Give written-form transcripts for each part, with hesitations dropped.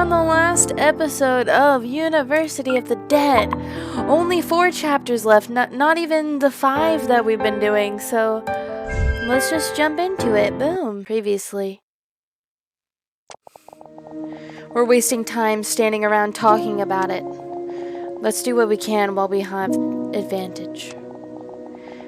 on the last episode of University of the Dead. Only 4 chapters left, not even the 5 that we've been doing, so let's just jump into it. Boom. Previously. We're wasting time standing around talking about it. Let's do what we can while we have advantage.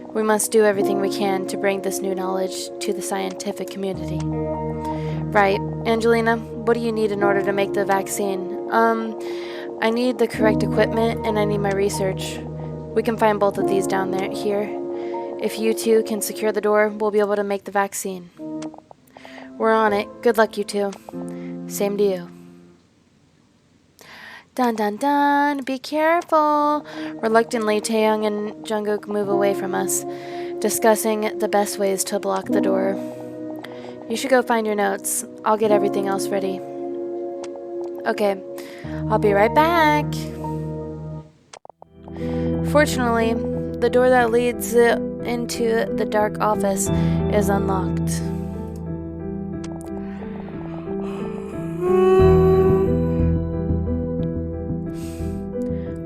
We must do everything we can to bring this new knowledge to the scientific community. Right. Angelina, what do you need in order to make the vaccine? I need the correct equipment and I need my research. We can find both of these down there here. If you two can secure the door, we'll be able to make the vaccine. We're on it. Good luck, you two. Same to you. Dun dun dun, be careful. Reluctantly, Taeyong and Jungkook move away from us, discussing the best ways to block the door. You should go find your notes. I'll get everything else ready. Okay, I'll be right back. Fortunately, the door that leads into the dark office is unlocked.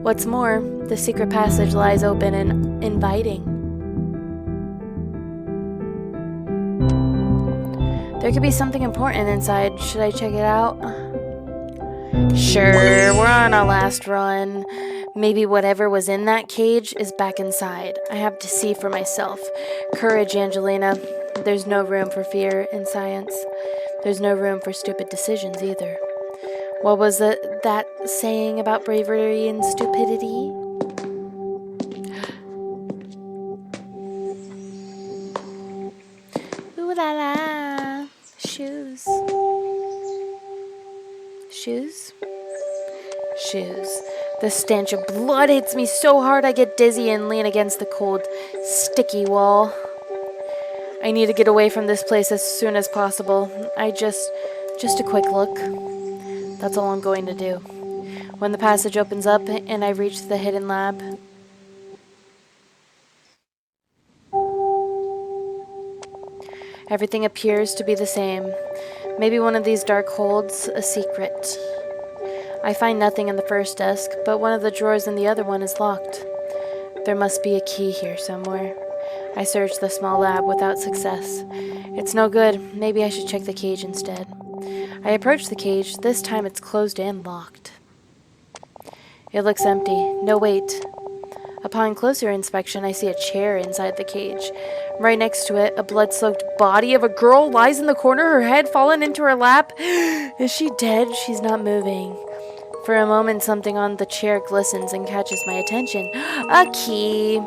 What's more, the secret passage lies open and inviting. There could be something important inside. Should I check it out? Sure, we're on our last run. Maybe whatever was in that cage is back inside. I have to see for myself. Courage, Angelina. There's no room for fear in science. There's no room for stupid decisions either. What was that saying about bravery and stupidity? Ooh la la. Shoes. Shoes? Shoes. The stench of blood hits me so hard I get dizzy and lean against the cold, sticky wall. I need to get away from this place as soon as possible. Just a quick look. That's all I'm going to do. When the passage opens up and I reach the hidden lab, everything appears to be the same. Maybe one of these dark holds a secret. I find nothing in the first desk, but one of the drawers in the other one is locked. There must be a key here somewhere. I search the small lab without success. It's no good. Maybe I should check the cage instead. I approach the cage. This time it's closed and locked. It looks empty. No, wait. Upon closer inspection, I see a chair inside the cage. Right next to it, a blood-soaked body of a girl lies in the corner, her head fallen into her lap. Is she dead? She's not moving. For a moment, something on the chair glistens and catches my attention. A key.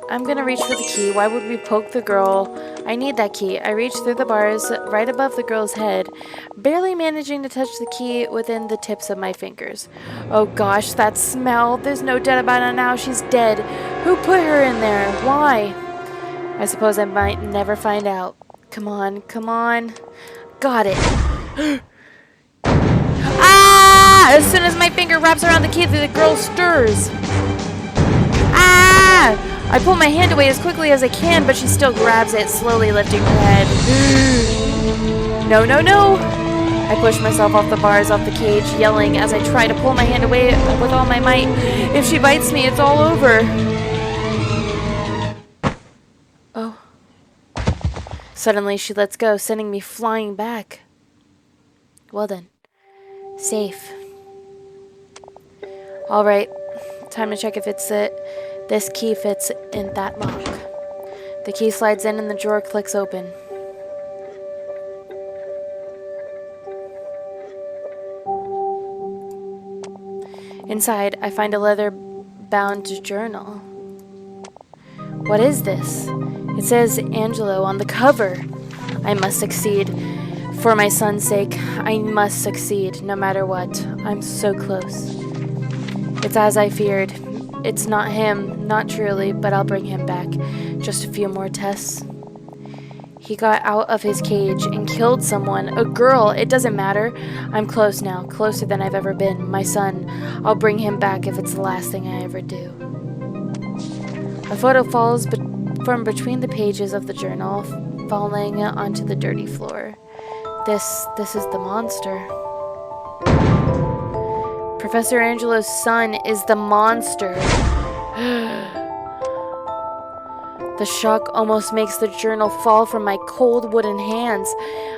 I'm gonna reach for the key. Why would we poke the girl? I need that key. I reach through the bars right above the girl's head, barely managing to touch the key within the tips of my fingers. Oh gosh, that smell. There's no doubt about it now. She's dead. Who put her in there? Why? I suppose I might never find out. Come on, come on. Got it. Ah! As soon as my finger wraps around the key, the girl stirs. Ah! I pull my hand away as quickly as I can, but she still grabs it, slowly lifting her head. No, no, no! I push myself off the bars, off the cage, yelling as I try to pull my hand away with all my might. If she bites me, it's all over. Oh. Suddenly, she lets go, sending me flying back. Well then. Safe. Alright. Time to check if it's it. This key fits in that lock. The key slides in and the drawer clicks open. Inside, I find a leather-bound journal. What is this? It says Angelo on the cover. I must succeed. For my son's sake, I must succeed, no matter what. I'm so close. It's as I feared. It's not him, not truly, but I'll bring him back. Just a few more tests. He got out of his cage and killed someone, a girl. It doesn't matter. I'm close now, closer than I've ever been. My son, I'll bring him back if it's the last thing I ever do. A photo falls from between the pages of the journal, falling onto the dirty floor. This is the monster. Professor Angelo's son is the monster. The shock almost makes the journal fall from my cold wooden hands.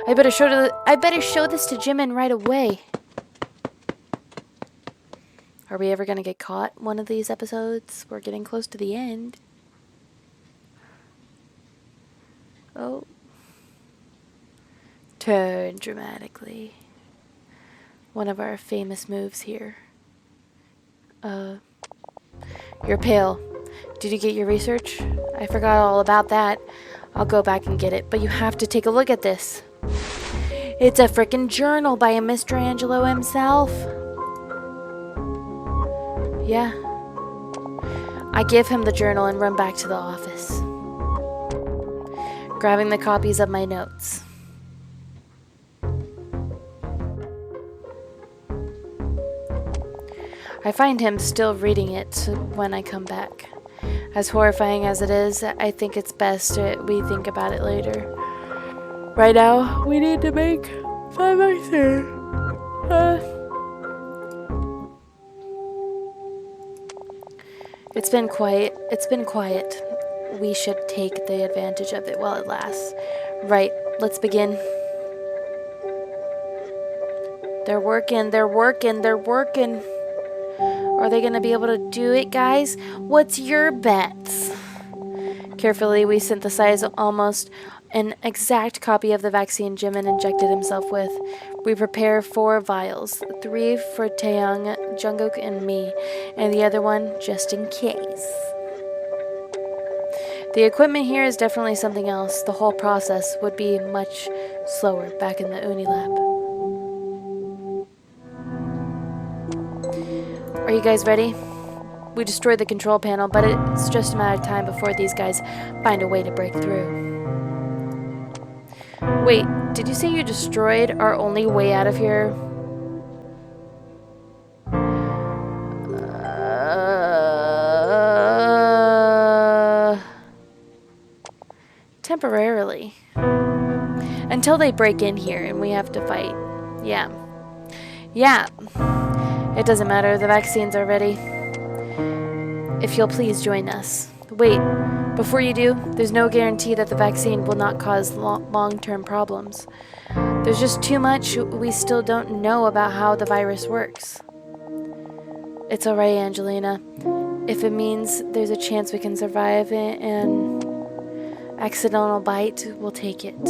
I better show this to Jimin right away. Are we ever gonna get caught one of these episodes? We're getting close to the end. Oh. Turn dramatically. One of our famous moves here. You're pale. Did you get your research? I forgot all about that. I'll go back and get it, but you have to take a look at this. It's a frickin' journal by a Mr. Angelo himself. Yeah. I give him the journal and run back to the office, grabbing the copies of my notes. I find him still reading it when I come back. As horrifying as it is, I think it's best we think about it later. Right now, we need to make 5x. It's been quiet. We should take the advantage of it while it lasts. Right, let's begin. They're working. Are they going to be able to do it, guys? What's your bets? Carefully, we synthesize almost an exact copy of the vaccine Jimin injected himself with. We prepare 4 vials, 3 for Taeyang, Jungkook, and me, and the other one just in case. The equipment here is definitely something else. The whole process would be much slower back in the Uni lab. Are you guys ready? We destroyed the control panel, but it's just a matter of time before these guys find a way to break through. Wait, did you say you destroyed our only way out of here? Temporarily. Until they break in here and we have to fight. Yeah. It doesn't matter, the vaccines are ready. If you'll please join us. Wait, before you do, there's no guarantee that the vaccine will not cause long-term problems. There's just too much we still don't know about how the virus works. It's alright, Angelina. If it means there's a chance we can survive an accidental bite, we'll take it.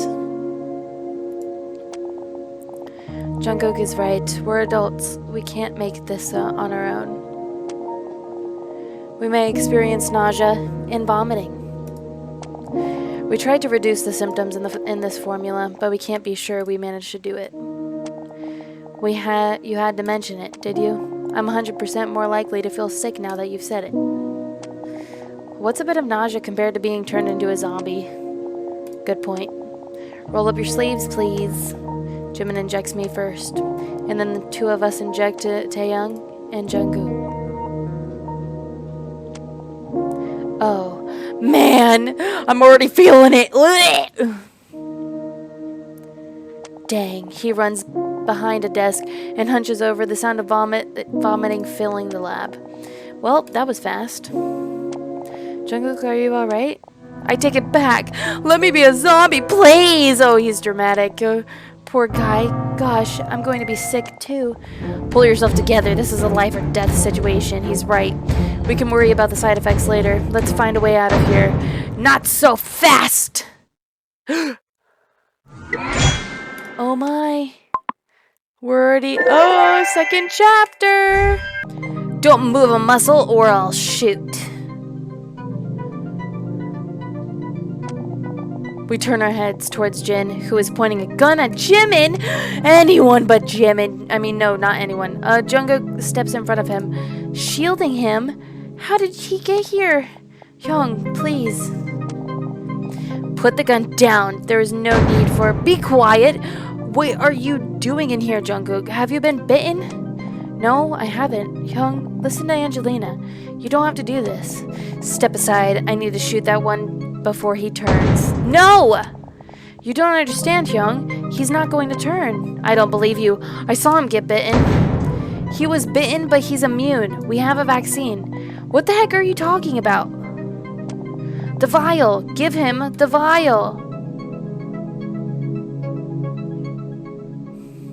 Jungkook is right. We're adults. We can't make this on our own. We may experience nausea and vomiting. We tried to reduce the symptoms in this formula, but we can't be sure we managed to do it. You had to mention it, did you? I'm 100% more likely to feel sick now that you've said it. What's a bit of nausea compared to being turned into a zombie? Good point. Roll up your sleeves, please. Jimin injects me first, and then the 2 of us inject Taeyang and Jungkook. Oh, man! I'm already feeling it! Dang, he runs behind a desk and hunches over, the sound of vomiting filling the lab. Well, that was fast. Jungkook, are you alright? I take it back! Let me be a zombie, please! Oh, he's dramatic. Poor guy. Gosh, I'm going to be sick too. Pull yourself together. This is a life or death situation. He's right. We can worry about the side effects later. Let's find a way out of here. Not so fast! Oh my. We're already... Oh, 2nd chapter! Don't move a muscle or I'll shoot. We turn our heads towards Jin, who is pointing a gun at Jimin. Anyone but Jimin. I mean, no, not anyone. Jungkook steps in front of him, shielding him. How did he get here? Hyung, please. Put the gun down. There is no need for... Be quiet. What are you doing in here, Jungkook? Have you been bitten? No, I haven't. Hyung, listen to Angelina. You don't have to do this. Step aside. I need to shoot that one before he turns. No! You don't understand, Hyung. He's not going to turn. I don't believe you. I saw him get bitten. He was bitten, but he's immune. We have a vaccine. What the heck are you talking about? The vial! Give him the vial!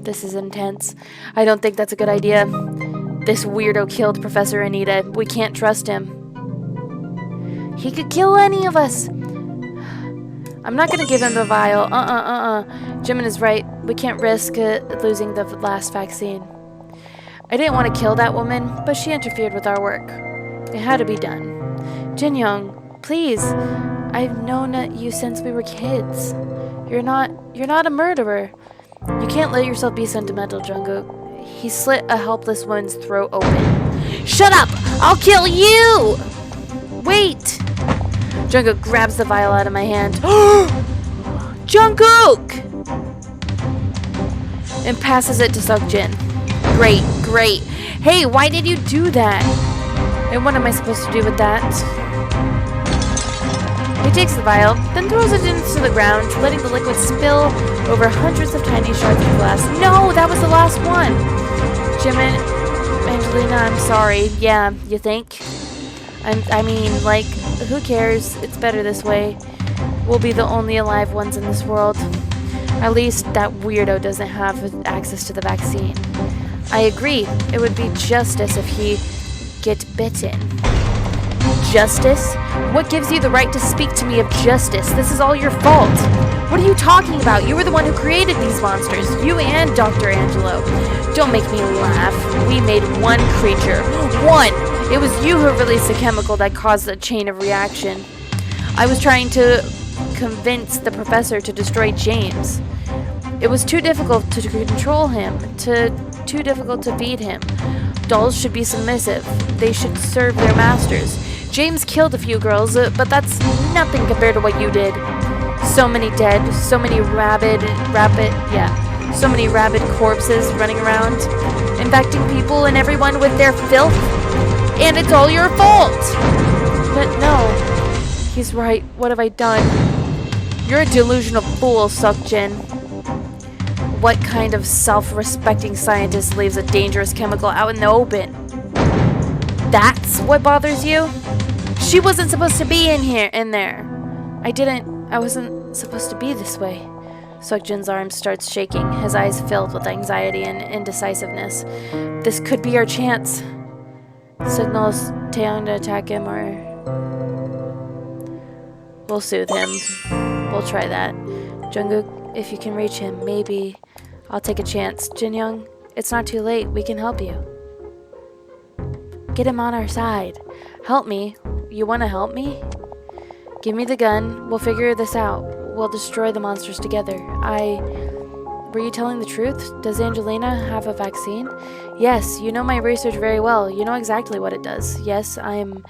This is intense. I don't think that's a good idea. This weirdo killed Professor Anita. We can't trust him. He could kill any of us. I'm not gonna give him the vial. Jimin is right. We can't risk losing the last vaccine. I didn't want to kill that woman, but she interfered with our work. It had to be done. Jin Young, please. I've known you since we were kids. You're not a murderer. You can't let yourself be sentimental, Jungkook. He slit a helpless woman's throat open. Shut up! I'll kill you! Wait! Jungkook grabs the vial out of my hand. Jungkook! And passes it to Seokjin. Great, great. Hey, why did you do that? And what am I supposed to do with that? He takes the vial, then throws it into the ground, letting the liquid spill over hundreds of tiny shards of glass. No, that was the last one! Jimin, Angelina, I'm sorry. Yeah, you think? I mean, like, who cares? It's better this way. We'll be the only alive ones in this world. At least that weirdo doesn't have access to the vaccine. I agree. It would be justice if he get bitten. Justice? What gives you the right to speak to me of justice? This is all your fault. What are you talking about? You were the one who created these monsters. You and Dr. Angelo. Don't make me laugh. We made one creature. One! It was you who released the chemical that caused the chain of reaction. I was trying to convince the professor to destroy James. It was too difficult to control him, too difficult to feed him. Dolls should be submissive. They should serve their masters. James killed a few girls, but that's nothing compared to what you did. So many dead, so many rabid corpses running around, infecting people and everyone with their filth. And it's all your fault! But no, he's right. What have I done? You're a delusional fool, Seokjin. What kind of self-respecting scientist leaves a dangerous chemical out in the open? That's what bothers you? She wasn't supposed to be in there. I wasn't supposed to be this way. Seokjin's arm starts shaking, his eyes filled with anxiety and indecisiveness. This could be our chance. Signals Taeyang to attack him, or we'll soothe him. We'll try that. Jungkook, if you can reach him, maybe I'll take a chance. Jin Young, it's not too late. We can help you. Get him on our side. Help me. You want to help me? Give me the gun. We'll figure this out. We'll destroy the monsters together. Were you telling the truth? Does Angelina have a vaccine? Yes, you know my research very well. You know exactly what it does. Yes, I'm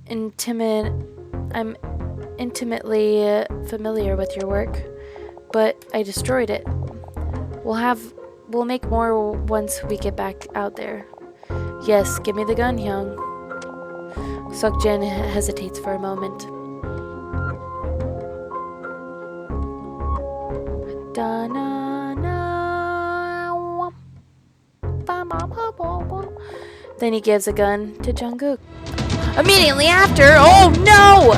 intimately familiar with your work, but I destroyed it. We'll make more once we get back out there. Yes, give me the gun, Hyung. Seokjin hesitates for a moment. Then he gives a gun to Jungkook. Immediately after, oh no!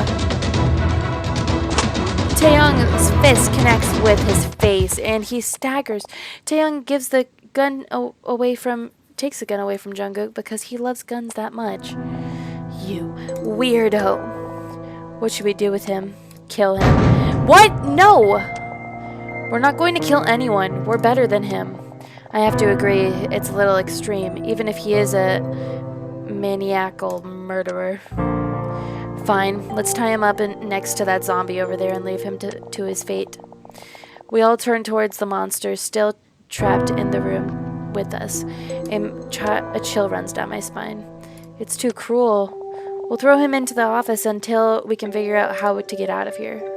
Taeyang's fist connects with his face and he staggers. Taeyang gives the gun takes the gun away from Jungkook because he loves guns that much. You weirdo. What should we do with him? Kill him. What? No! We're not going to kill anyone. We're better than him. I have to agree, it's a little extreme, even if he is a maniacal murderer. Fine, let's tie him up next to that zombie over there and leave him to his fate. We all turn towards the monster, still trapped in the room with us. A chill runs down my spine. It's too cruel. We'll throw him into the office until we can figure out how to get out of here.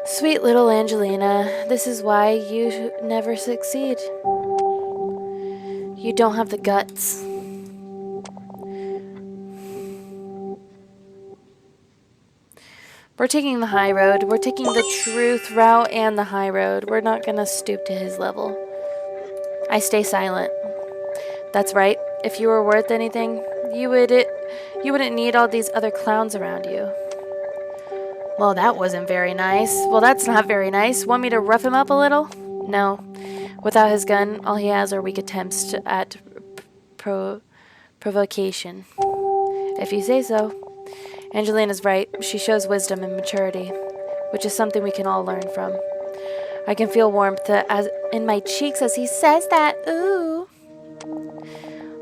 Sweet little Angelina, this is why you never succeed. You don't have the guts. We're taking the high road. We're taking the truth route and the high road. We're not gonna stoop to his level. I stay silent. That's right. If you were worth anything, you wouldn't need all these other clowns around you. Well, that wasn't very nice. Well, that's not very nice. Want me to rough him up a little? No. Without his gun, all he has are weak attempts at provocation. If you say so. Angelina's right. She shows wisdom and maturity, which is something we can all learn from. I can feel warmth in my cheeks as he says that. Ooh.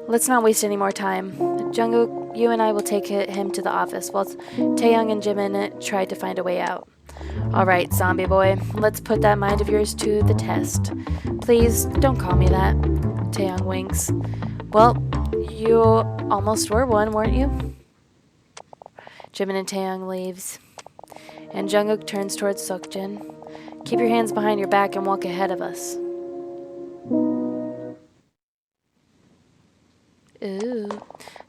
Let's not waste any more time. Jungkook, you and I will take him to the office while Taehyung and Jimin try to find a way out. Alright, zombie boy. Let's put that mind of yours to the test. Please, don't call me that. Taehyung winks. Well, you almost were one, weren't you? Jimin and Taehyung leaves. And Jungkook turns towards Seokjin. Keep your hands behind your back and walk ahead of us. Ooh.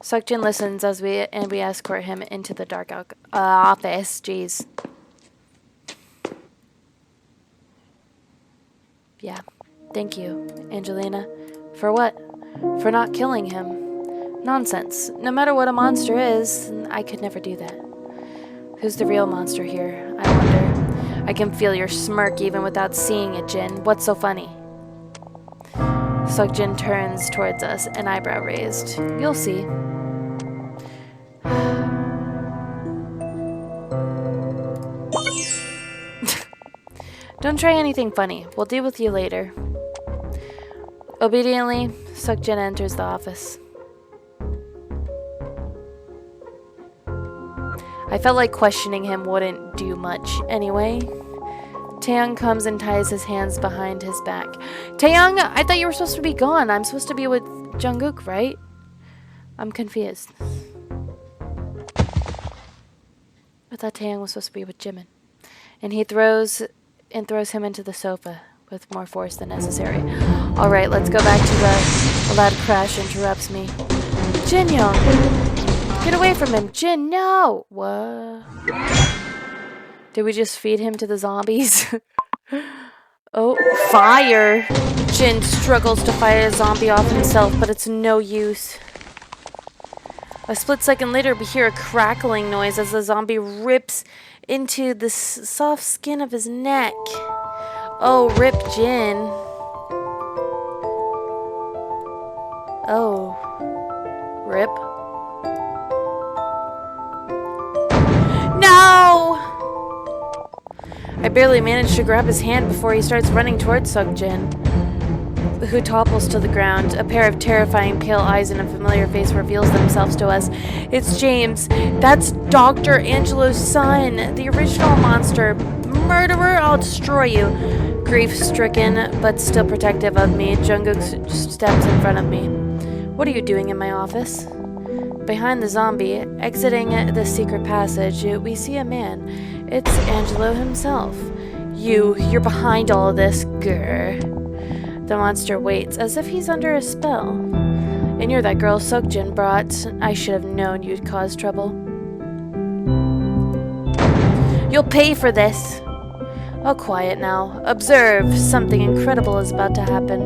Seokjin listens as we escort him into the dark office. Jeez. Yeah. Thank you, Angelina. For what? For not killing him. Nonsense. No matter what a monster is, I could never do that. Who's the real monster here? I wonder. I can feel your smirk even without seeing it, Jin. What's so funny? Seokjin turns towards us, an eyebrow raised. You'll see. Don't try anything funny. We'll deal with you later. Obediently, Seokjin enters the office. I felt like questioning him wouldn't do much anyway. Taehyung comes and ties his hands behind his back. Taehyung, I thought you were supposed to be gone. I'm supposed to be with Jungkook, right? I'm confused. I thought Taehyung was supposed to be with Jimin. And he throws him into the sofa with more force than necessary. Alright, let's go back to the... A loud crash interrupts me. Jinyoung! Get away from him! Jin, no! What? Did we just feed him to the zombies? Oh, fire! Jin struggles to fight a zombie off himself, but it's no use. A split second later, we hear a crackling noise as the zombie rips into the soft skin of his neck. Oh, rip Jin. Oh. Rip. No! I barely managed to grab his hand before he starts running towards Seokjin, who topples to the ground. A pair of terrifying pale eyes and a familiar face reveals themselves to us. It's James. That's Dr. Angelo's son, the original monster. Murderer, I'll destroy you. Grief-stricken, but still protective of me, Jungkook steps in front of me. What are you doing in my office? Behind the zombie, exiting the secret passage, we see a man. It's Angelo himself. You're behind all of this, grr. The monster waits, as if he's under a spell. And you're that girl Seokjin brought. I should have known you'd cause trouble. You'll pay for this! Oh, quiet now. Observe, something incredible is about to happen.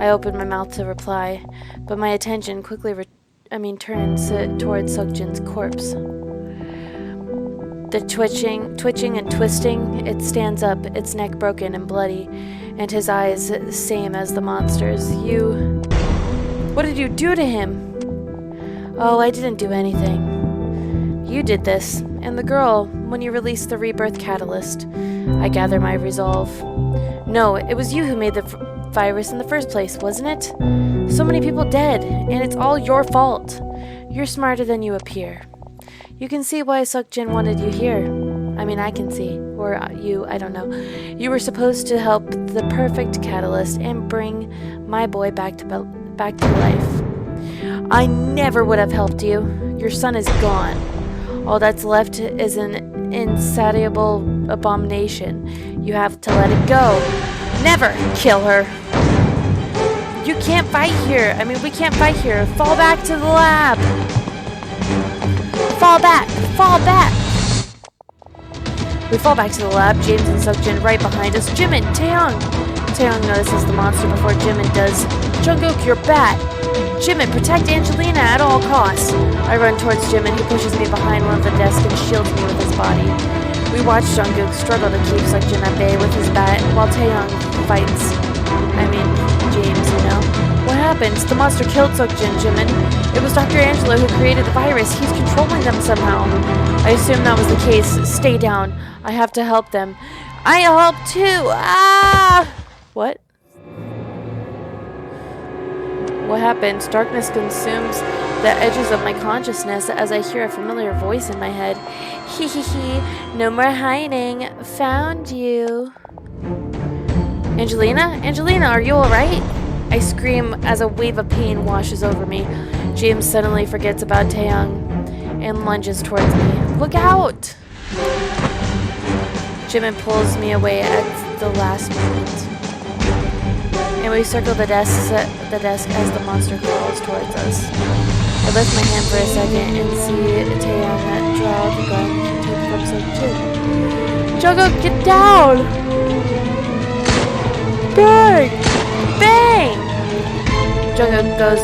I open my mouth to reply, but my attention quickly turns towards Seokjin's corpse. The twitching and twisting, it stands up, its neck broken and bloody, and his eyes same as the monster's. What did you do to him? Oh, I didn't do anything. You did this, and the girl, when you released the rebirth catalyst. I gather my resolve. No, it was you who made the virus in the first place, wasn't it? So many people dead, and it's all your fault. You're smarter than you appear. You can see why Seokjin wanted you here. I mean, I can see. Or you, I don't know. You were supposed to help the perfect catalyst and bring my boy back to life. I never would have helped you. Your son is gone. All that's left is an insatiable abomination. You have to let it go. Never kill her. You can't fight here. I mean, we can't fight here. Fall back to the lab. Fall back. Fall back. We fall back to the lab, James and Seokjin right behind us. Jimin, Taeyong! Taeyong notices the monster before Jimin does. Jungkook, you're bad! Jimin, protect Angelina at all costs! I run towards Jimin, who pushes me behind one of the desks and shields me with his body. We watch Jungkook struggle to keep Seokjin at bay with his bat, while Taeyong fights. James, you know. What happened? The monster killed Seokjin, Jimin. It was Dr. Angelo who created the virus. He's controlling them somehow. I assume that was the case. Stay down. I have to help them. I help too! Ah! What? What happens? Darkness consumes the edges of my consciousness as I hear a familiar voice in my head. Hee hee hee. No more hiding. Found you. Angelina? Angelina, are you alright? I scream as a wave of pain washes over me. James suddenly forgets about Taeyong and lunges towards me. Look out! Jimin pulls me away at the last moment. And we circle the desk as the monster crawls towards us. I lift my hand for a second and see Taeyong draw the gun he took from Seokjin. Jungkook, get down! Bang! Bang! Jungkook does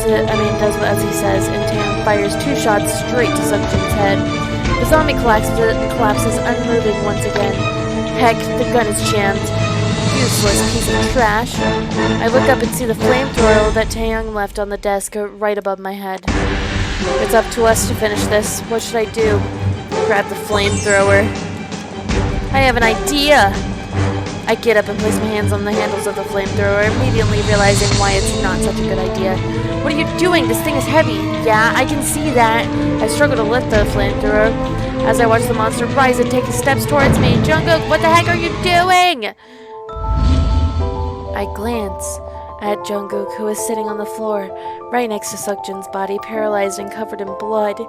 as he says, and Taeyong fires 2 shots straight to Seokjin's head. The zombie collapses unmoving once again. Heck, the gun is jammed. Useless piece of trash. I look up and see the flamethrower that Taeyong left on the desk right above my head. It's up to us to finish this. What should I do? Grab the flamethrower. I have an idea! I get up and place my hands on the handles of the flamethrower, immediately realizing why it's not such a good idea. What are you doing? This thing is heavy. Yeah, I can see that. I struggle to lift the flamethrower as I watch the monster rise and take steps towards me. Jungkook, what the heck are you doing? I glance at Jungkook, who is sitting on the floor, right next to Seokjin's body, paralyzed and covered in blood.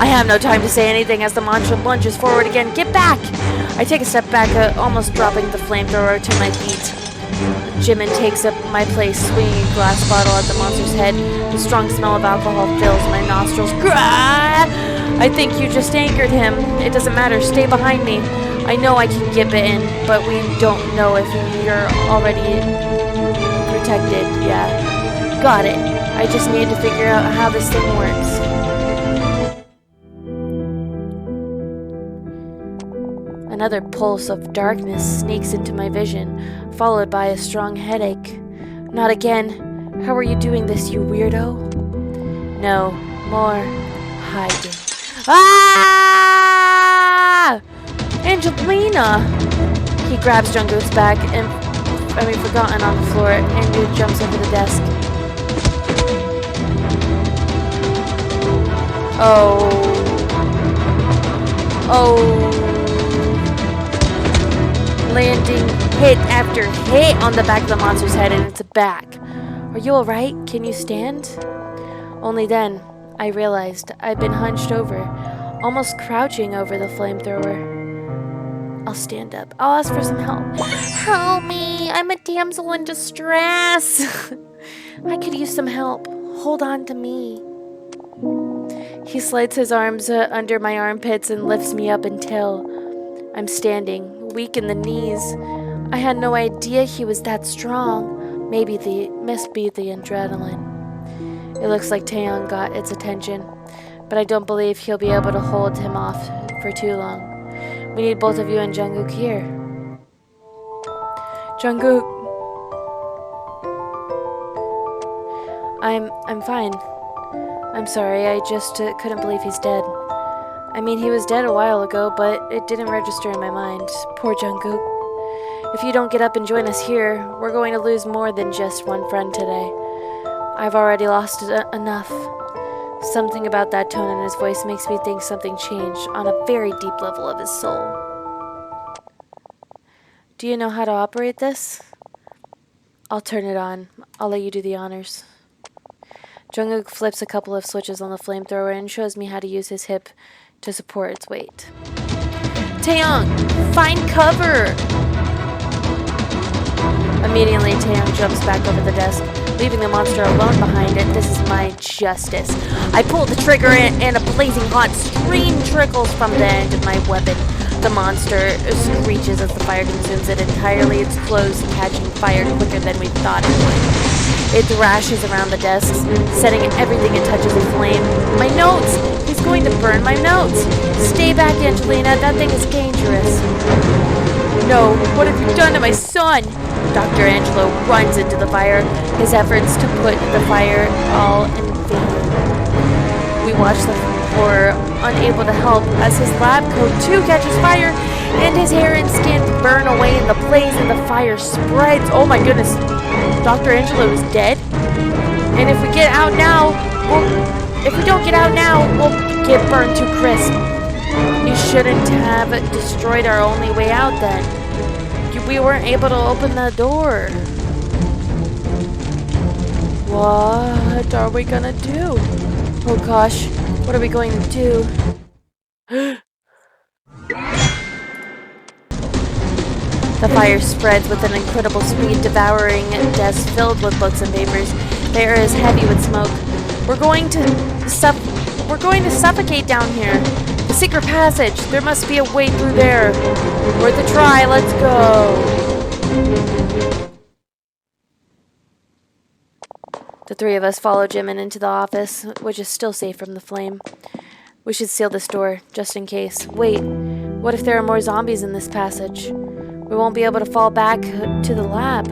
I have no time to say anything as the monster lunges forward again. Get back! I take a step back, almost dropping the flamethrower to my feet. Jimin takes up my place, swinging a glass bottle at the monster's head. The strong smell of alcohol fills my nostrils. Grah! I think you just angered him. It doesn't matter. Stay behind me. I know I can get bitten, but we don't know if you're already protected. Yeah. Got it. I just need to figure out how this thing works. Another pulse of darkness sneaks into my vision, followed by a strong headache. Not again. How are you doing this, you weirdo? No. More hiding. Ah! Angelina! He grabs Jungkook's bag forgotten on the floor, and he jumps over the desk. Oh. Landing hit after hit on the back of the monster's head and its back. Are you alright? Can you stand? Only then, I realized I'd been hunched over, almost crouching over the flamethrower. I'll stand up. I'll ask for some help. Help me! I'm a damsel in distress! I could use some help. Hold on to me. He slides his arms under my armpits and lifts me up until I'm standing, weak in the knees. I had no idea he was that strong. Must be the adrenaline. It looks like Taeyong got its attention, but I don't believe he'll be able to hold him off for too long. We need both of you and Jungkook here. Jungkook. I'm fine. I'm sorry, I just couldn't believe he's dead. I mean, he was dead a while ago, but it didn't register in my mind. Poor Jungkook. If you don't get up and join us here, we're going to lose more than just one friend today. I've already lost enough. Something about that tone in his voice makes me think something changed on a very deep level of his soul. Do you know how to operate this? I'll turn it on. I'll let you do the honors. Jungkook flips a couple of switches on the flamethrower and shows me how to use his hip to support its weight. Taeyong, find cover! Immediately, Taeyong jumps back over the desk, leaving the monster alone behind it. This is my justice. I pull the trigger and a blazing hot stream trickles from the end of my weapon. The monster screeches as the fire consumes it entirely, its clothes catching fire quicker than we thought it would. It thrashes around the desks, setting everything it touches aflame. My notes! He's going to burn my notes! Stay back, Angelina, that thing is dangerous. No, what have you done to my son? Dr. Angelo runs into the fire, his efforts to put the fire all in vain. We watch the horror, unable to help, as his lab coat too catches fire, and his hair and skin burn away in the blaze, and the fire spreads. Oh my goodness, Dr. Angelo is dead? And if we get out now, if we don't get out now, we'll get burned to crisp. You shouldn't have destroyed our only way out then. We weren't able to open the door. What are we gonna do? Oh gosh, what are we going to do? The fire spreads with an incredible speed, devouring desks filled with books and papers. The air is heavy with smoke. We're going to suffocate down here. The secret passage. There must be a way through there. Worth a try. Let's go. The three of us follow Jimin into the office, which is still safe from the flame. We should seal this door, just in case. Wait, what if there are more zombies in this passage? We won't be able to fall back to the lab.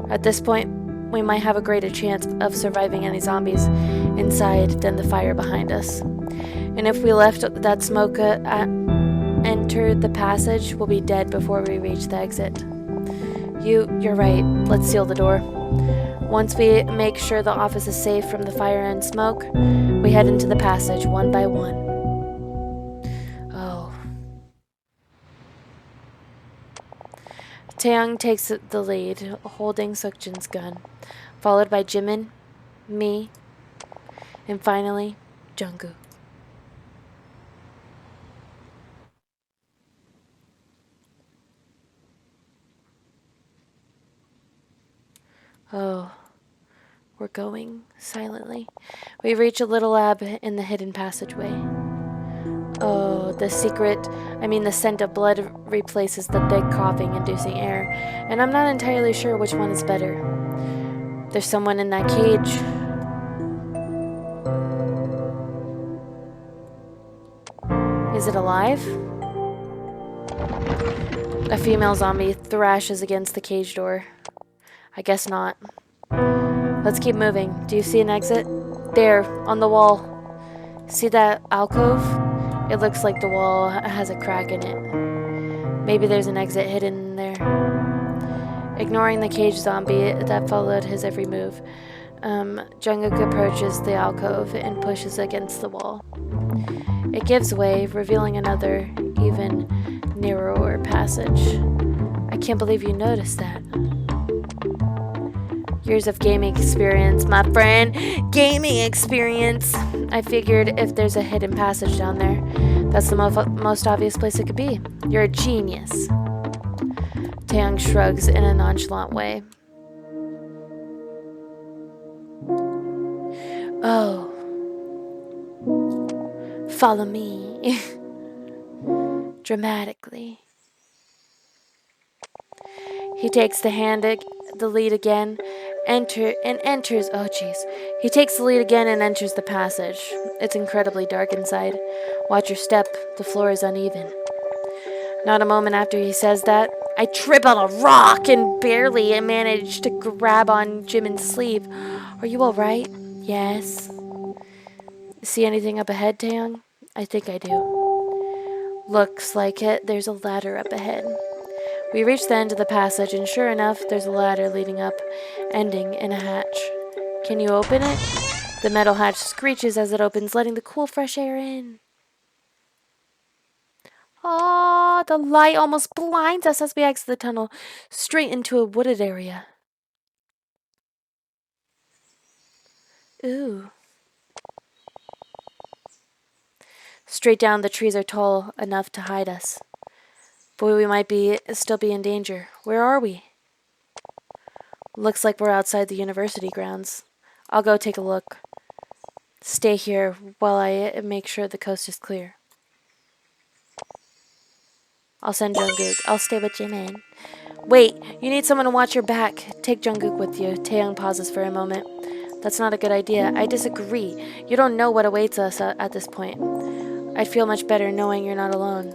At this point, we might have a greater chance of surviving any zombies inside than the fire behind us. And if we left that smoke enter the passage, we'll be dead before we reach the exit. You're right. Let's seal the door. Once we make sure the office is safe from the fire and smoke, we head into the passage one by one. Oh. Taeyang takes the lead, holding Seokjin's gun, followed by Jimin, me, and finally, Jungkook. Oh, we're going silently. We reach a little lab in the hidden passageway. Oh, the scent of blood replaces the thick coughing-inducing air, and I'm not entirely sure which one is better. There's someone in that cage. Is it alive? A female zombie thrashes against the cage door. I guess not. Let's keep moving. Do you see an exit? There, on the wall. See that alcove? It looks like the wall has a crack in it. Maybe there's an exit hidden in there. Ignoring the cage zombie that followed his every move, Jungkook approaches the alcove and pushes against the wall. It gives way, revealing another, even narrower passage. I can't believe you noticed that. Years of gaming experience, my friend. Gaming experience. I figured if there's a hidden passage down there, that's the most obvious place it could be. You're a genius. Taeyang shrugs in a nonchalant way. Oh. Follow me. Dramatically. He takes the lead again, enters. Oh, jeez. He takes the lead again and enters the passage. It's incredibly dark inside. Watch your step. The floor is uneven. Not a moment after he says that, I trip on a rock and barely manage to grab on Jimin's sleeve. Are you all right? Yes. See anything up ahead, Taeyang? I think I do. Looks like it. There's a ladder up ahead. We reach the end of the passage, and sure enough, there's a ladder leading up, ending in a hatch. Can you open it? The metal hatch screeches as it opens, letting the cool, fresh air in. Oh, the light almost blinds us as we exit the tunnel, straight into a wooded area. Ooh. Straight down, the trees are tall enough to hide us. Boy, we might still be in danger. Where are we? Looks like we're outside the university grounds. I'll go take a look. Stay here while I make sure the coast is clear. I'll send Jungkook. I'll stay with Jimin. Wait, you need someone to watch your back. Take Jungkook with you. Taehyung pauses for a moment. That's not a good idea. I disagree. You don't know what awaits us at this point. I'd feel much better knowing you're not alone.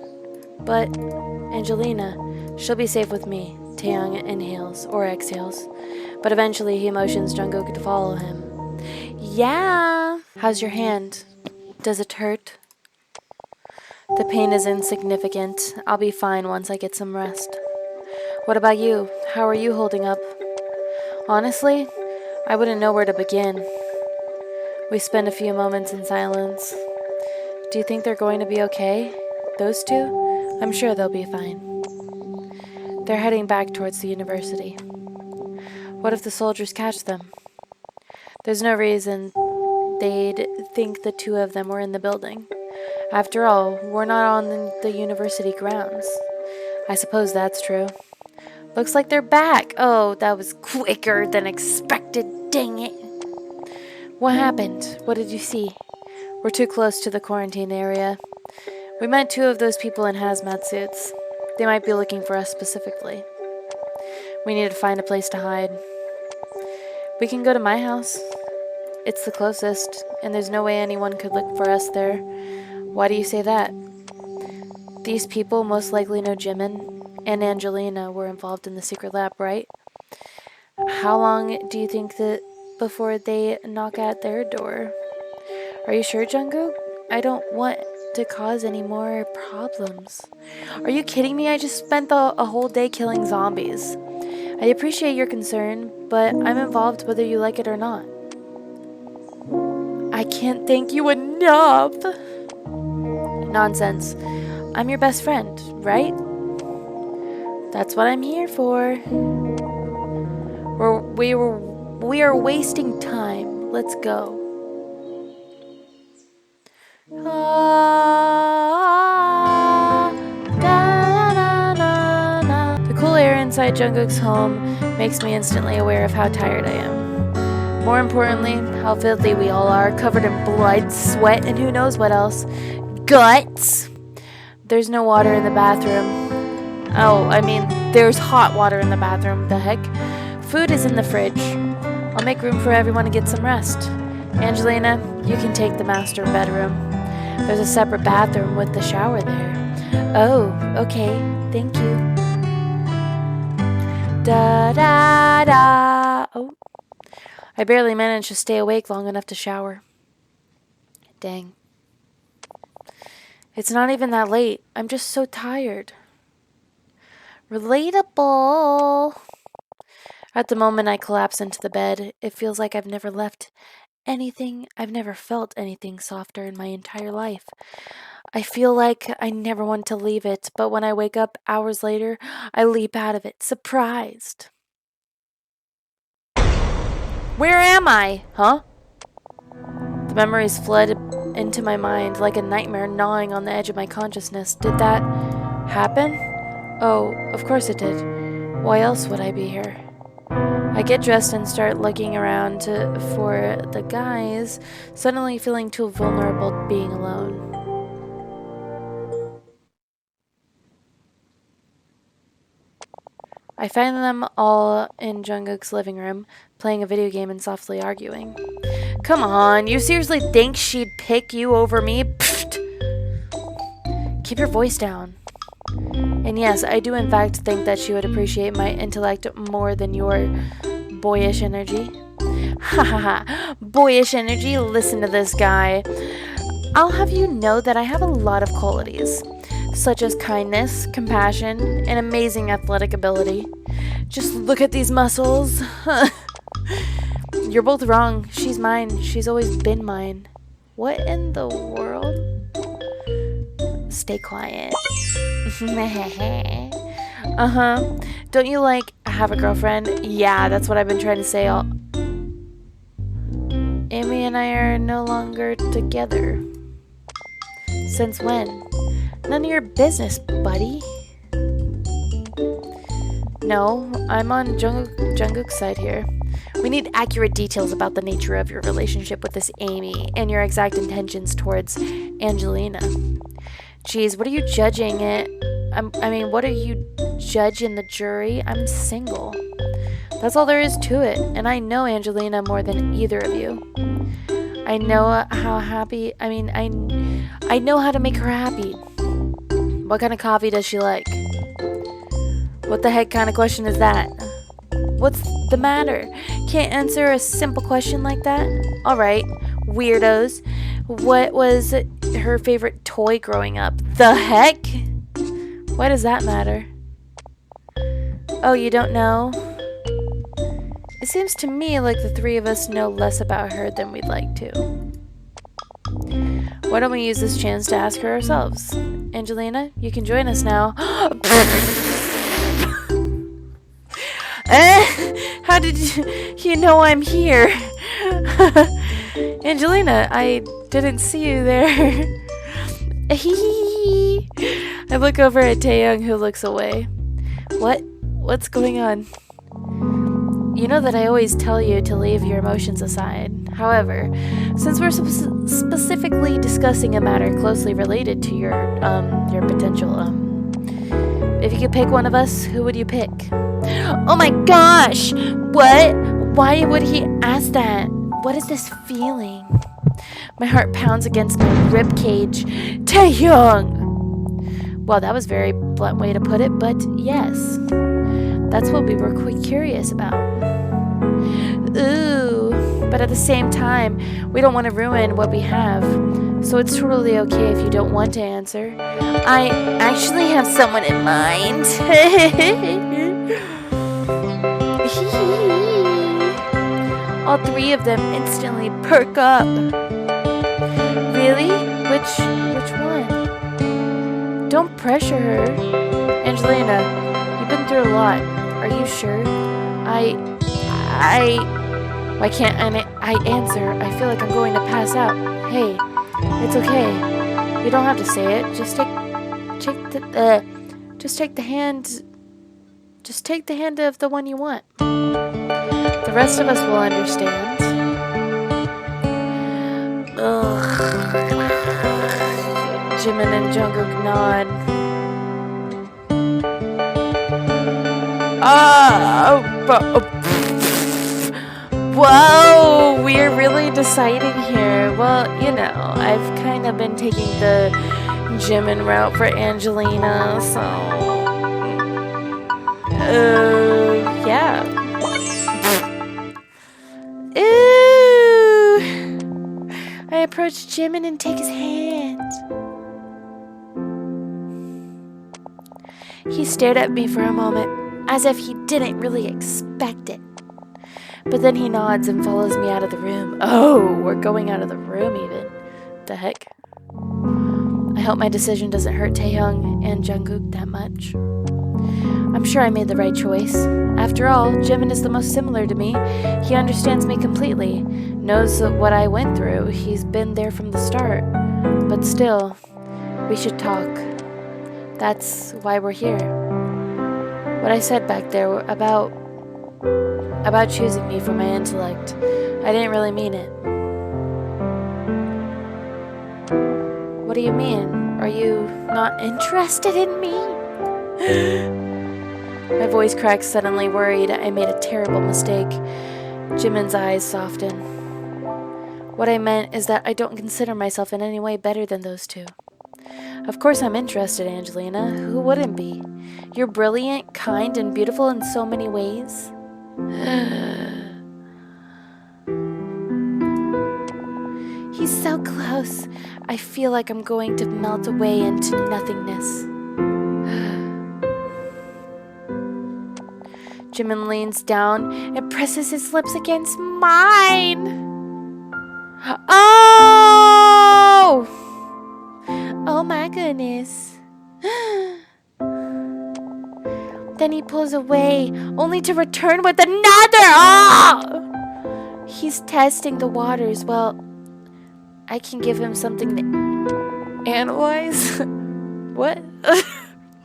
But Angelina, she'll be safe with me. Taehyung inhales or exhales. But eventually he motions Jungkook to follow him. Yeah. How's your hand? Does it hurt? The pain is insignificant. I'll be fine once I get some rest. What about you? How are you holding up? Honestly, I wouldn't know where to begin. We spend a few moments in silence. Do you think they're going to be okay? Those two? I'm sure they'll be fine. They're heading back towards the university. What if the soldiers catch them? There's no reason they'd think the two of them were in the building. After all, we're not on the university grounds. I suppose that's true. Looks like they're back. Oh, that was quicker than expected. Dang it. What happened? What did you see? We're too close to the quarantine area. We met two of those people in hazmat suits. They might be looking for us specifically. We need to find a place to hide. We can go to my house. It's the closest, and there's no way anyone could look for us there. Why do you say that? These people most likely know Jimin and Angelina were involved in the secret lab, right? How long do you think that before they knock at their door? Are you sure, Jungkook? I don't want to cause any more problems. Are you kidding me? I just spent a whole day killing zombies. I appreciate your concern, but I'm involved whether you like it or not. I can't thank you enough. Nonsense. I'm your best friend, right? That's what I'm here for. We are wasting time. Let's go. The cool air inside Jungkook's home makes me instantly aware of how tired I am. More importantly, how filthy we all are, covered in blood, sweat, and who knows what else. Guts! There's no water in the bathroom. Oh, I mean, there's hot water in the bathroom. The heck? Food is in the fridge. I'll make room for everyone to get some rest. Angelina, you can take the master bedroom. There's a separate bathroom with the shower there. Oh, okay. Thank you. Da-da-da. Oh. I barely managed to stay awake long enough to shower. Dang. It's not even that late. I'm just so tired. Relatable. At the moment I collapse into the bed, it feels like I've never felt anything softer in my entire life. I feel like I never want to leave it, but when I wake up hours later, I leap out of it, surprised. Where am I? Huh? The memories flood into my mind like a nightmare gnawing on the edge of my consciousness. Did that happen? Oh, of course it did. Why else would I be here? I get dressed and start looking around for the guys, suddenly feeling too vulnerable being alone. I find them all in Jungkook's living room, playing a video game and softly arguing. Come on, you seriously think she'd pick you over me? Pfft. Keep your voice down. And yes, I do in fact think that she would appreciate my intellect more than your boyish energy. Ha ha ha, boyish energy? Listen to this guy. I'll have you know that I have a lot of qualities, such as kindness, compassion, and amazing athletic ability. Just look at these muscles. You're both wrong. She's mine. She's always been mine. What in the world? Stay quiet. Uh-huh. Don't you, have a girlfriend? Yeah, that's what I've been trying to say all... Amy and I are no longer together. Since when? None of your business, buddy. No, I'm on Jungkook's side here. We need accurate details about the nature of your relationship with this Amy and your exact intentions towards Angelina. Geez, what are you judging it I mean, what are you, judge and the jury? I'm single. That's all there is to it. And I know Angelina more than either of you. I know how happy, I know how to make her happy. What kind of coffee does she like? What the heck kind of question is that? What's the matter? Can't answer a simple question like that? Alright, weirdos. What was her favorite toy growing up? The heck? Why does that matter? Oh, you don't know? It seems to me like the three of us know less about her than we'd like to. Why don't we use this chance to ask her ourselves? Angelina, you can join us now. How did you know I'm here? Angelina, I didn't see you there. I look over at Taeyong, who looks away. What's going on? You know that I always tell you to leave your emotions aside. However, since we're specifically discussing a matter closely related to your potential, if you could pick one of us, who would you pick? Oh my gosh! What? Why would he ask that? What is this feeling? My heart pounds against my ribcage. Taehyung! Well, that was a very blunt way to put it, but yes. That's what we were quite curious about. Ooh, but at the same time, we don't want to ruin what we have. So it's totally okay if you don't want to answer. I actually have someone in mind. All three of them instantly perk up. Really? Which one? Don't pressure her. Angelina, you've been through a lot. Are you sure? Why can't I answer? I feel like I'm going to pass out. Hey, it's okay. You don't have to say it. Just take the hand of the one you want. The rest of us will understand. Jimin and Jungkook nod. Whoa, we're really deciding here. Well, you know, I've kind of been taking the Jimin route for Angelina, so yeah. Ooh. I approach Jimin and take his hand. He stared at me for a moment, as if he didn't really expect it. But then he nods and follows me out of the room. Oh, we're going out of the room even. The heck? I hope my decision doesn't hurt Taehyung and Jungkook that much. I'm sure I made the right choice. After all, Jimin is the most similar to me. He understands me completely, knows what I went through. He's been there from the start. But still, we should talk. That's why we're here. What I said back there about choosing me for my intellect, I didn't really mean it. What do you mean? Are you not interested in me? My voice cracks suddenly, worried I made a terrible mistake. Jimin's eyes soften. What I meant is that I don't consider myself in any way better than those two. Of course I'm interested, Angelina. Who wouldn't be? You're brilliant, kind, and beautiful in so many ways. He's so close. I feel like I'm going to melt away into nothingness. Jimin leans down and presses his lips against mine. Oh! Oh my goodness. Then he pulls away, only to return with another. Oh! He's testing the waters. Well, I can give him something to analyze. What?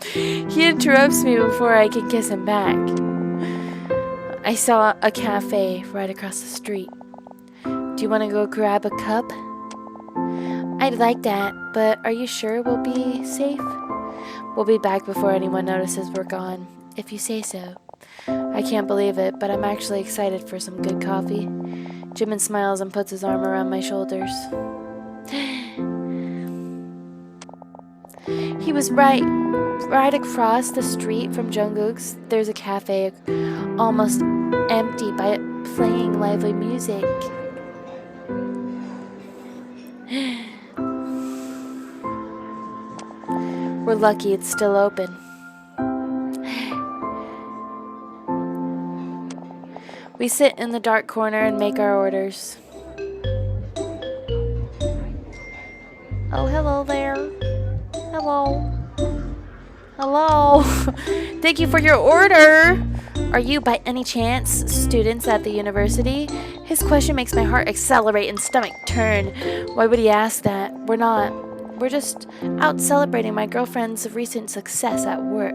He interrupts me before I can kiss him back. I saw a cafe right across the street. Do you want to go grab a cup? I'd like that, but are you sure we'll be safe? We'll be back before anyone notices we're gone, if you say so. I can't believe it, but I'm actually excited for some good coffee. Jimin smiles and puts his arm around my shoulders. He was right. Right across the street from Jungkook's, there's a cafe almost empty but playing lively music. We're lucky it's still open. We sit in the dark corner and make our orders. Oh, hello there. Hello. Hello. Thank you for your order. Are you by any chance students at the university? His question makes my heart accelerate and stomach turn. Why would he ask that? We're not. We're just out celebrating my girlfriend's recent success at work.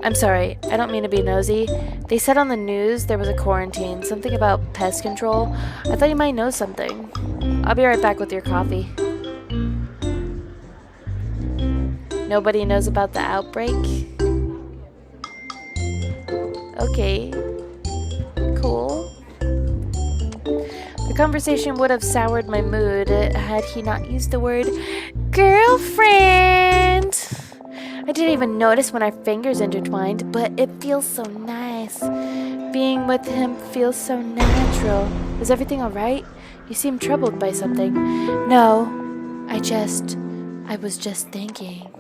I'm sorry, I don't mean to be nosy. They said on the news there was a quarantine, something about pest control. I thought you might know something. I'll be right back with your coffee. Nobody knows about the outbreak? Okay. Cool. The conversation would have soured my mood had he not used the word girlfriend. I didn't even notice when our fingers intertwined, but it feels so nice. Being with him feels so natural. Is everything alright? You seem troubled by something. No, I was just thinking.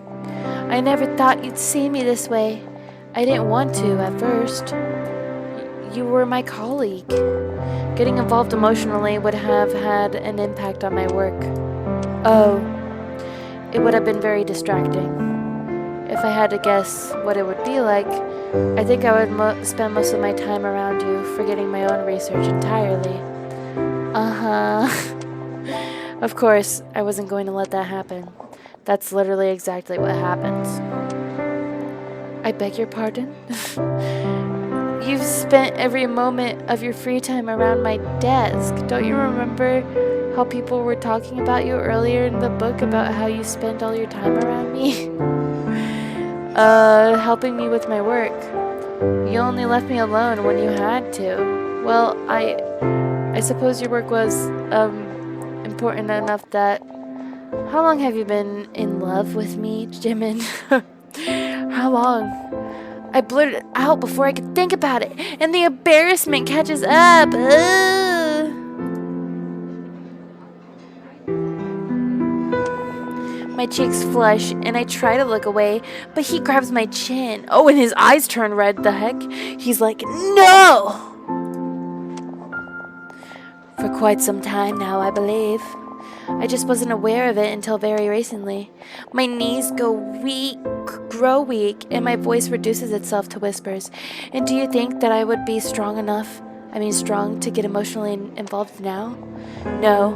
I never thought you'd see me this way. I didn't want to at first. You were my colleague. Getting involved emotionally would have had an impact on my work. Oh, it would have been very distracting. If I had to guess what it would be like, I think I would spend most of my time around you, forgetting my own research entirely. Of course, I wasn't going to let that happen. That's literally exactly what happens. I beg your pardon? You've spent every moment of your free time around my desk. Don't you remember how people were talking about you earlier in the book about how you spent all your time around me? Helping me with my work. You only left me alone when you had to. Well, I suppose your work was, important enough that... How long have you been in love with me, Jimin? How long? I blurted it out before I could think about it, and the embarrassment catches up. My cheeks flush, and I try to look away, but he grabs my chin. Oh, and his eyes turn red, the heck? He's like, no! For quite some time now, I believe. I just wasn't aware of it until very recently. My knees grow weak, and my voice reduces itself to whispers. And do you think that I would be strong to get emotionally involved now? No,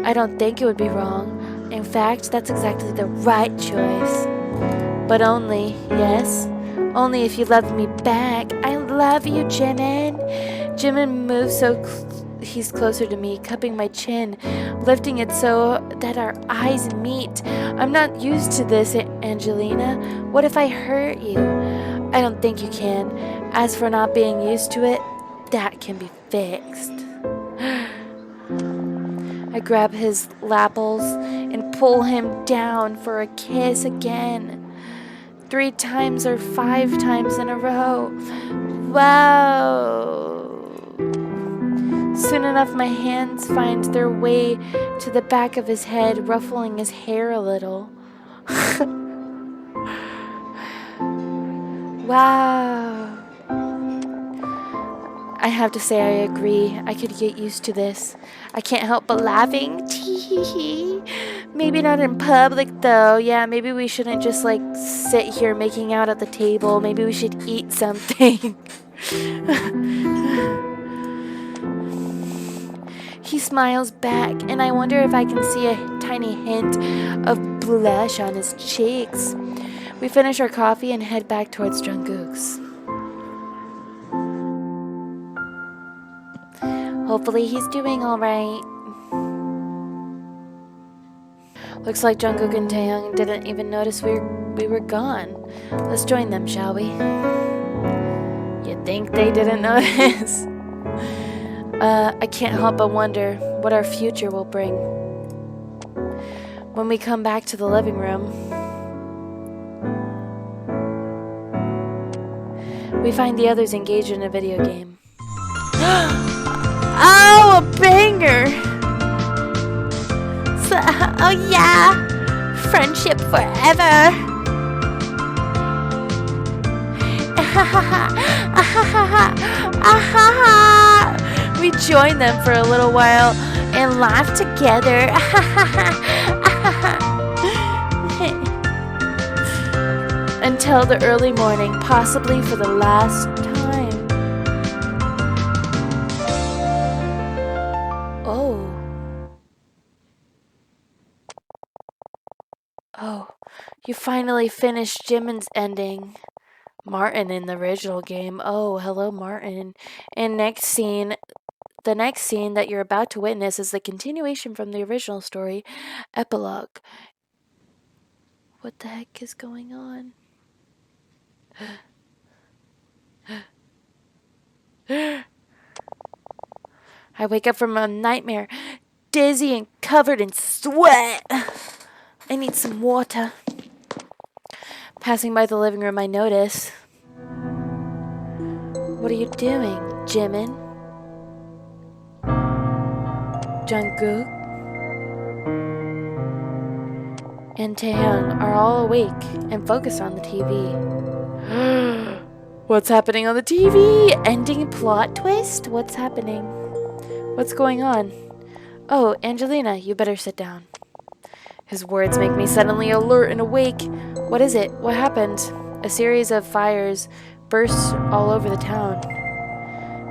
I don't think it would be wrong. In fact, that's exactly the right choice. But only if you loved me back. I love you, Jimin. Jimin moves he's closer to me, cupping my chin, lifting it so that our eyes meet. I'm not used to this, Angelina. What if I hurt you? I don't think you can. As for not being used to it, that can be fixed. I grab his lapels and pull him down for a kiss again. 3 times or 5 times in a row. Wow. Soon enough, my hands find their way to the back of his head, ruffling his hair a little. Wow. I have to say I agree. I could get used to this. I can't help but laughing. Tee-hee-hee. Maybe not in public, though. Yeah, maybe we shouldn't just, sit here making out at the table. Maybe we should eat something. He smiles back, and I wonder if I can see a tiny hint of blush on his cheeks. We finish our coffee and head back towards Jungkook's. Hopefully he's doing alright. Looks like Jungkook and Taehyung didn't even notice we were We were gone. Let's join them, shall we? You'd think they didn't notice. I can't help but wonder what our future will bring. When we come back to the living room, we find the others engaged in a video game. Oh, a banger! Oh yeah! Friendship forever! We join them for a little while and laugh together. Until the early morning, possibly for the last time. Oh, you finally finished Jimin's ending. Martin in the original game. Oh, hello, Martin. And the next scene that you're about to witness is the continuation from the original story, epilogue. What the heck is going on? I wake up from a nightmare, dizzy and covered in sweat. I need some water. Passing by the living room, I notice. What are you doing, Jimin? Jungkook and Taehyung are all awake and focused on the TV. What's happening on the TV? Ending plot twist? What's happening? What's going on? Oh, Angelina, you better sit down. His words make me suddenly alert and awake. What is it? What happened? A series of fires burst all over the town.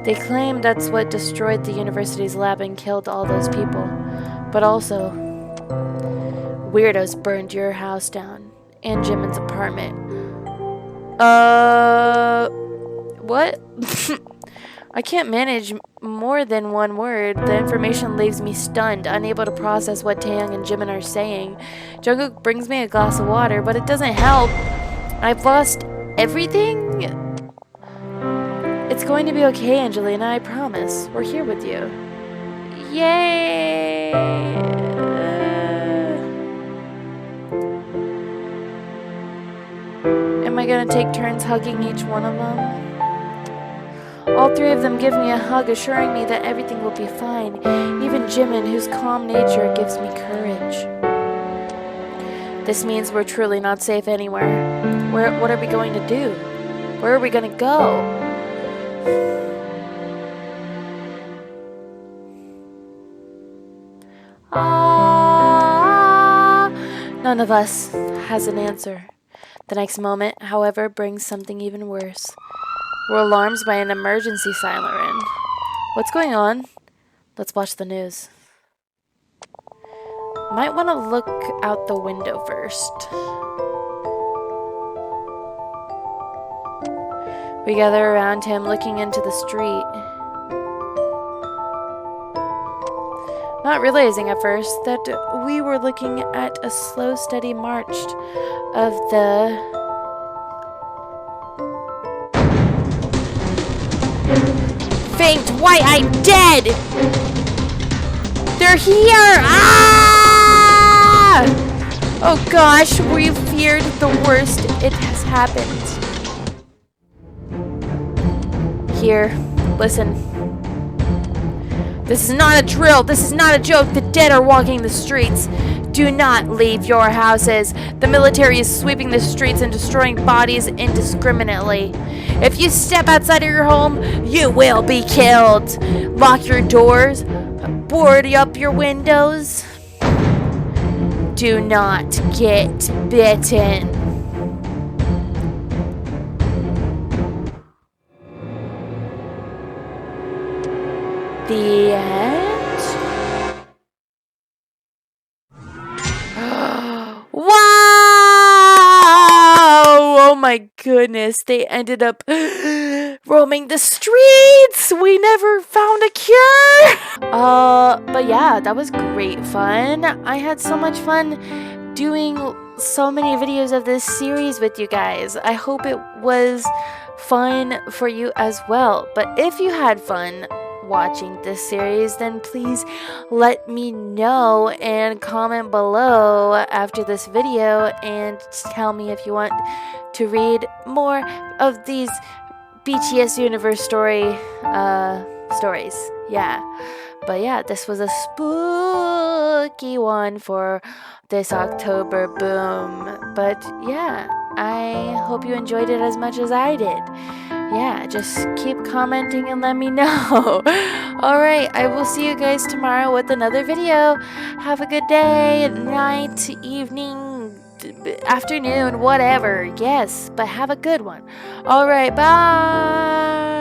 They claim that's what destroyed the university's lab and killed all those people. But also, weirdos burned your house down and Jimin's apartment. What? I can't manage more than one word. The information leaves me stunned, unable to process what Taehyung and Jimin are saying. Jungkook brings me a glass of water, but it doesn't help. I've lost everything? It's going to be okay, Angelina, I promise. We're here with you. Yay! Am I gonna take turns hugging each one of them? All three of them give me a hug, assuring me that everything will be fine. Even Jimin, whose calm nature gives me courage. This means we're truly not safe anywhere. What are we going to do? Where are we going to go? None of us has an answer. The next moment, however, brings something even worse. We're alarmed by an emergency siren. What's going on? Let's watch the news. Might want to look out the window first. We gather around him, looking into the street. Not realizing at first that we were looking at a slow, steady march of the faint white-eyed dead! They're here! Ah! Oh gosh, we feared the worst. It has happened. Here, listen. This is not a drill. This is not a joke. The dead are walking the streets. Do not leave your houses. The military is sweeping the streets and destroying bodies indiscriminately. If you step outside of your home, you will be killed. Lock your doors. Board up your windows. Do not get bitten. The end? Wow! Oh my goodness, they ended up roaming the streets! We never found a cure! But yeah, that was great fun. I had so much fun doing so many videos of this series with you guys. I hope it was fun for you as well. But if you had fun watching this series, then please let me know and comment below after this video and tell me if you want to read more of these BTS universe stories. Yeah. But yeah, this was a spooky one for this October boom. But yeah, I hope you enjoyed it as much as I did. Yeah, just keep commenting and let me know. Alright, I will see you guys tomorrow with another video. Have a good day, night, evening, afternoon, whatever. Yes, but have a good one. Alright, bye!